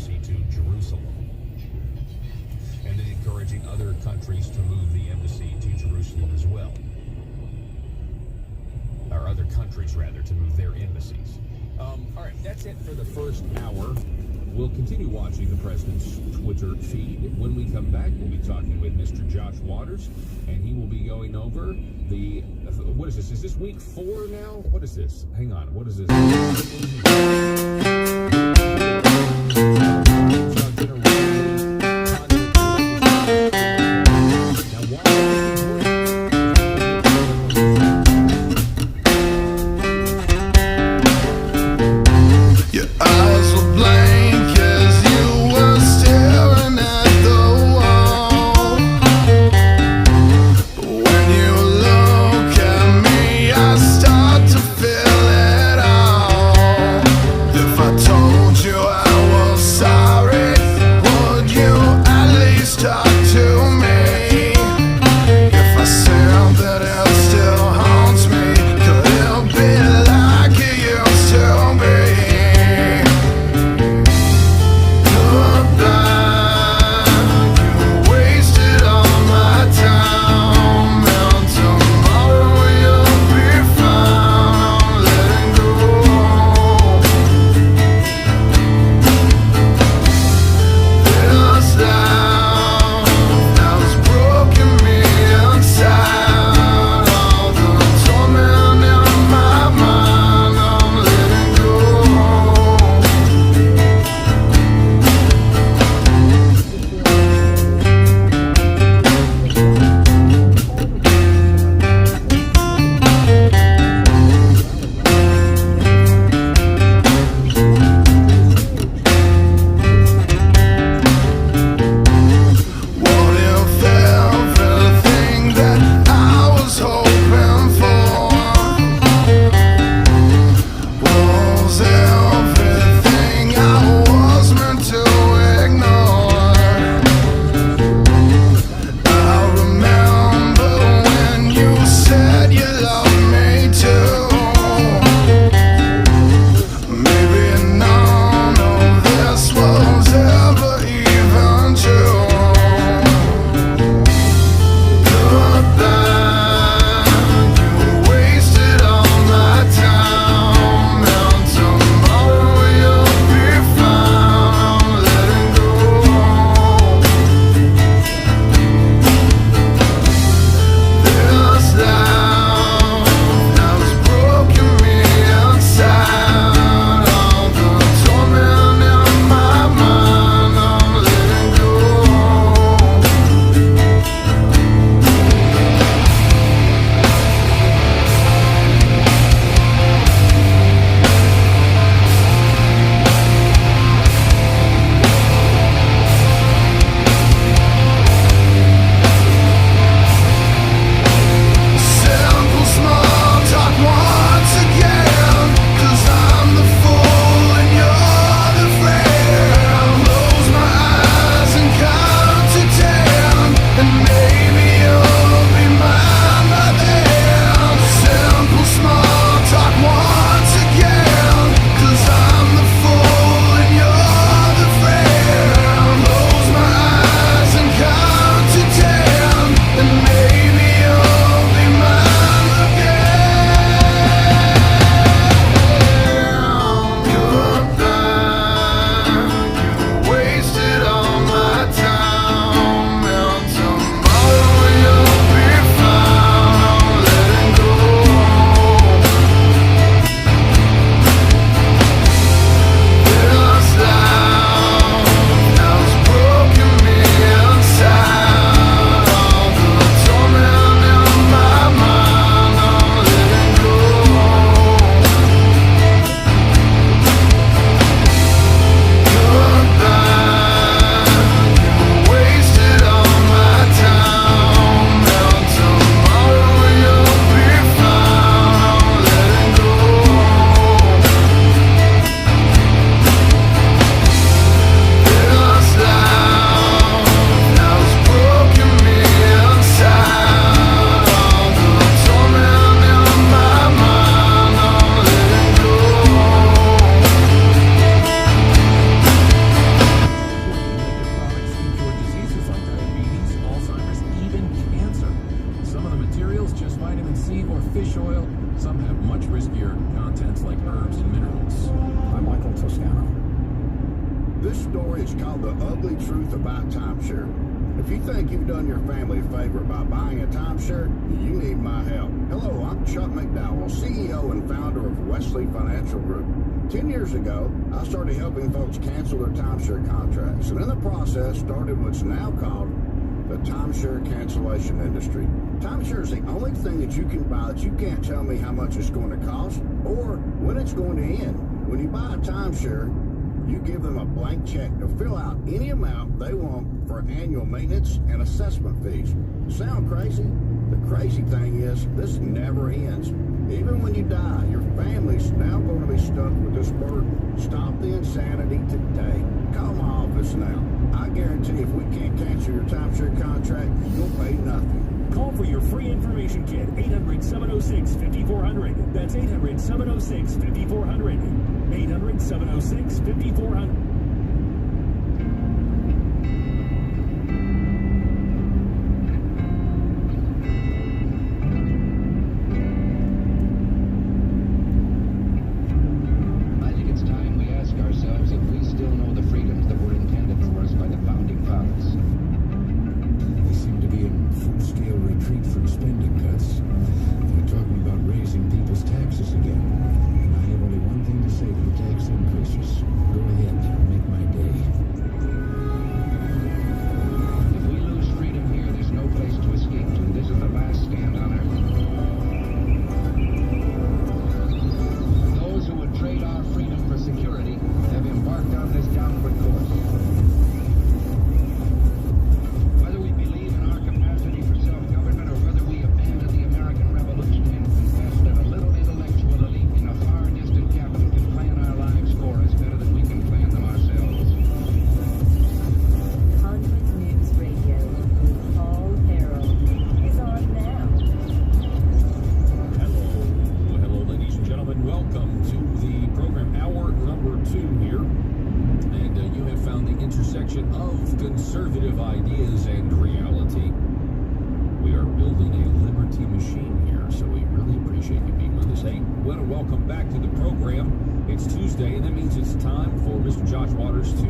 embassy to Jerusalem, and then encouraging other countries to move the embassy to Jerusalem as well. Or other countries, rather, to move their embassies. All right, that's it for the first hour. We'll continue watching the president's Twitter feed. When we come back, we'll be talking with Mr. Josh Waters, and he will be going over the, what is this? Is this week 4 now? What is this? Hang on, what is this? I told This story is called The Ugly Truth About Timeshare. If you think you've done your family a favor by buying a timeshare, you need my help. Hello, I'm Chuck McDowell, CEO and founder of Wesley Financial Group. 10 years ago, I started helping folks cancel their timeshare contracts, and in the process started what's now called the timeshare cancellation industry. Timeshare is the only thing that you can buy that you can't tell me how much it's going to cost or when it's going to end. When you buy a timeshare, you give them a blank check to fill out any amount they want for annual maintenance and assessment fees. Sound crazy? The crazy thing is, this never ends. Even when you die, your family's now going to be stuck with this burden. Stop the insanity today. Call my office now. I guarantee if we can't cancel your timeshare contract, you'll pay nothing. Call for your free information kit, 800-706-5400. That's 800-706-5400. 800-706-5400. Conservative ideas and reality. We are building a liberty machine here, so we really appreciate you being with us. Hey, well, welcome back to the program. It's Tuesday, and that means it's time for Mr. Josh Waters to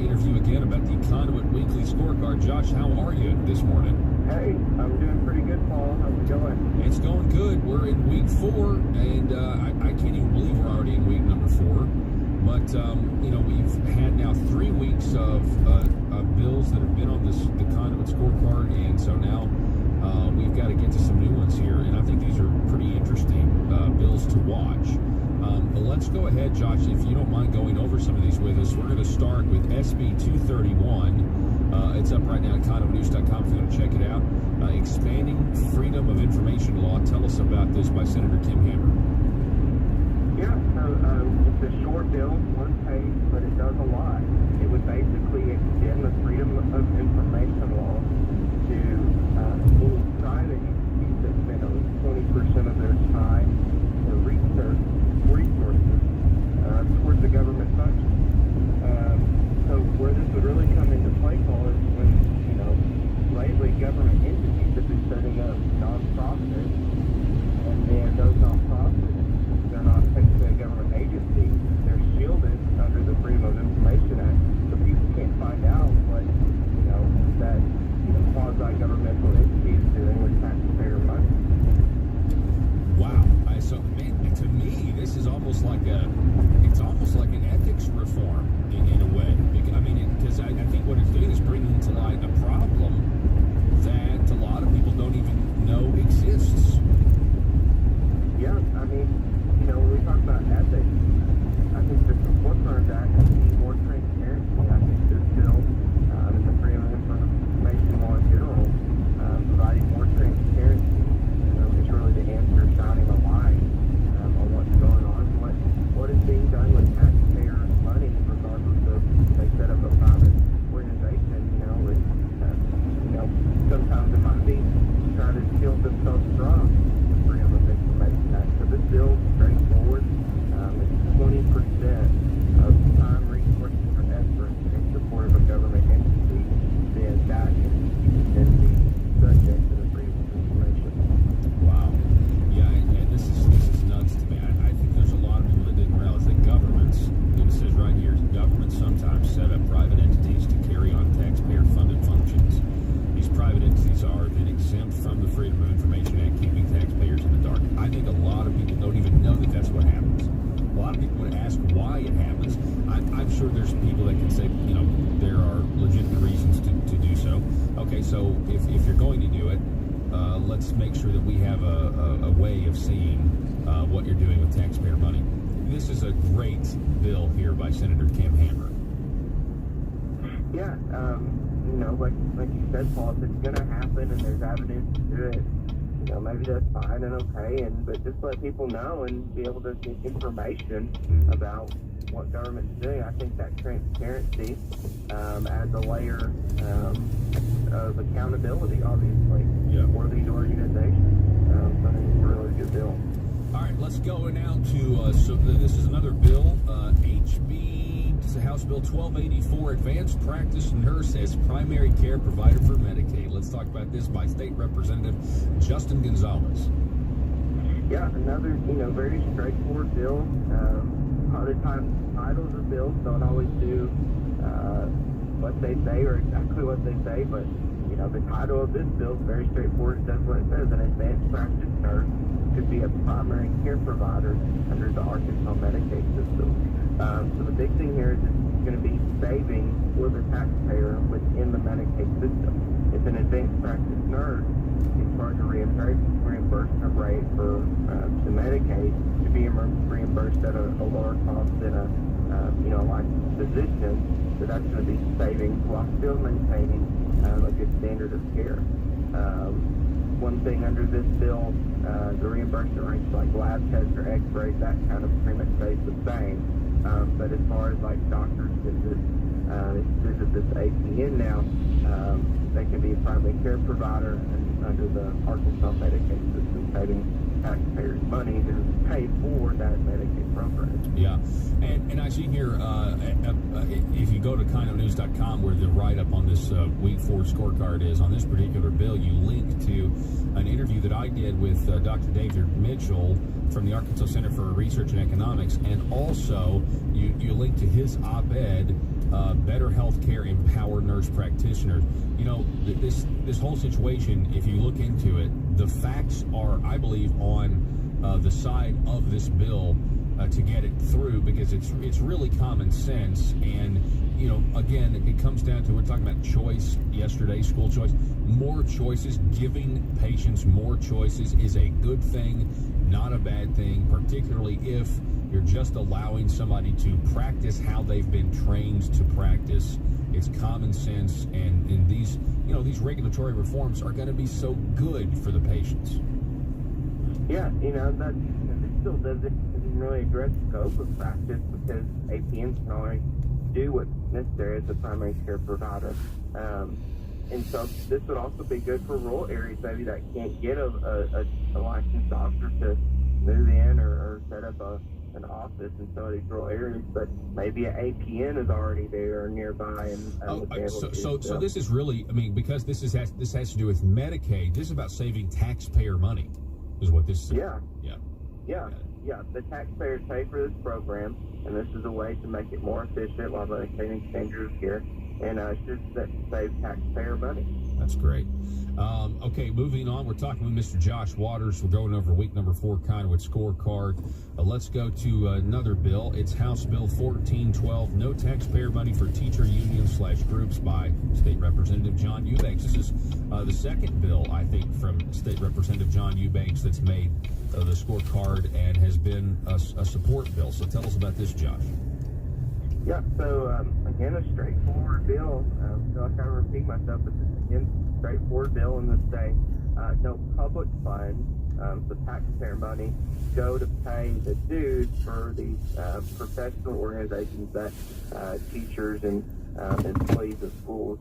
interview again about the Conduit Weekly Scorecard. Josh, how are you this morning? Hey, I'm doing pretty good, Paul. How's it going? It's going good. We're in week 4, and I can't even believe we're already in week number 4. But, we've had now 3 weeks of bills that have been on the Conduit Scorecard, and so now we've got to get to some new ones here, and I think these are pretty interesting bills to watch. But let's go ahead, Josh, if you don't mind going over some of these with us. We're going to start with SB 231. It's up right now at conduitnews.com if you want to check it out. Expanding Freedom of Information Law. Tell us about this by Senator Kim Hammer. Yeah, so it's a short bill, 1 page, but it does a lot. It would basically extend the Freedom of Information Law to any private entities that spend only 20% of their time or resources towards the government function. So where this would really come into play, Paul, is when, lately government entities have been setting up nonprofits, and then those nonprofits, they're not technically a government agency, they're shielded sure there's people that can say, you know, there are legitimate reasons to do so. Okay, so if you're going to do it, let's make sure that we have a way of seeing what you're doing with taxpayer money. This is a great bill here by Senator Kim Hammer. Yeah, you know, like you said, Paul, if it's going to happen and there's evidence to do it, you know, maybe that's fine and okay, but just let people know and be able to get information about what government's doing. I think that transparency adds a layer of accountability, obviously, for these organizations. So I think it's a really good bill. All right, let's go now to, so this is another bill, House Bill 1284, Advanced Practice Nurse as Primary Care Provider for Medicaid. Let's talk about this by State Representative Justin Gonzalez. Yeah, another, you know, very straightforward bill. A lot of times titles of bills don't always do what they say or exactly what they say, but, you know, the title of this bill is very straightforward. It says what it says. An advanced practice nurse could be a primary care provider under the Arkansas Medicaid system. So the big thing here is it's going to be saving for the taxpayer within the Medicaid system. If an advanced practice nurse is charged a reimbursement rate for the Medicaid to be reimbursed at a lower cost than a licensed physician, so that's going to be saving while still maintaining a good standard of care. One thing under this bill, the reimbursement rates like lab tests or x-rays, that kind of pretty much stays the same. But as far as like doctors visit this APN now, they can be a primary care provider and under the Arkansas Medicaid system, saving taxpayers money to pay for that Medicaid program. Yeah, and I see here, if you go to KinoNews.com where the write-up on this Week 4 scorecard is, on this particular bill, you link to an interview that I did with Dr. David Mitchell from the Arkansas Center for Research and Economics, and also you link to his op-ed, Better Healthcare Empower Nurse Practitioners. You know, this whole situation, if you look into it, the facts are, I believe, on the side of this bill to get it through, because it's really common sense. And, you know, again, it comes down to, we're talking about choice yesterday, school choice. More choices, giving patients more choices is a good thing, not a bad thing, particularly if you're just allowing somebody to practice how they've been trained to practice. It's common sense, and these, you know, these regulatory reforms are going to be so good for the patients. Yeah, you know, that it still doesn't really address scope of practice, because APNs can only do what's necessary as a primary care provider. And so this would also be good for rural areas, maybe that can't get a licensed doctor to move in or set up an office in some of these rural areas, but maybe an APN is already there or nearby. And so this is really, I mean, because this has to do with Medicaid. This is about saving taxpayer money, is what this is. Yeah. The taxpayers pay for this program, and this is a way to make it more efficient while maintaining standard of care, and should save taxpayer money. That's great. Okay, moving on. We're talking with Mr. Josh Waters. We're going over week number 4 Kindwood scorecard. Let's go to another bill. It's House Bill 1412, No Taxpayer Money for Teacher Unions/Groups by State Representative John Eubanks. This is the second bill, I think, from State Representative John Eubanks that's made the scorecard and has been a support bill. So tell us about this, Josh. Yeah, so again, a straightforward bill. I feel like I repeat myself, but this is again straightforward bill in the state. No public funds, so taxpayer money, go to pay the dues for these professional organizations that teachers and employees of schools